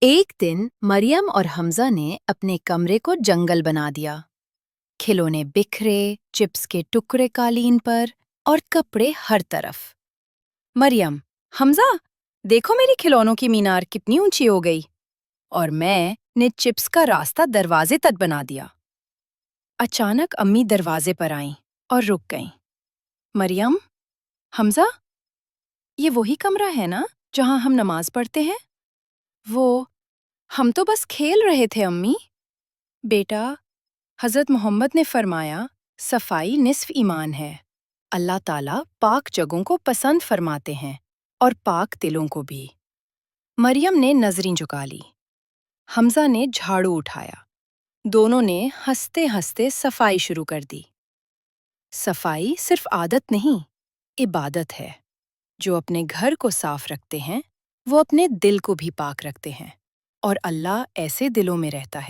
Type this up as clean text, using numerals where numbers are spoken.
एक दिन मरियम और हमजा ने अपने कमरे को जंगल बना दिया। खिलौने बिखरे, चिप्स के टुकड़े कालीन पर और कपड़े हर तरफ। मरियम, हमजा, देखो मेरी खिलौनों की मीनार कितनी ऊंची हो गई। और मैं ने चिप्स का रास्ता दरवाजे तक बना दिया। अचानक अम्मी दरवाजे पर आईं और रुक गईं। मरियम, हमजा, ये वही कमरा है ना जहां हम नमाज पढ़ते हैं? हम तो बस खेल रहे थे अम्मी। बेटा, हज़रत मोहम्मद ने फरमाया, सफाई निस्फ ईमान है। अल्लाह ताला पाक जगहों को पसंद फरमाते हैं और पाक दिलों को भी। मरियम ने नजरें झुका ली। हमजा ने झाड़ू उठाया। दोनों ने हंसते हंसते सफाई शुरू कर दी। सफाई सिर्फ आदत नहीं, इबादत है। जो अपने घर को साफ रखते हैं, वो अपने दिल को भी पाक रखते हैं। और अल्लाह ऐसे दिलों में रहता है।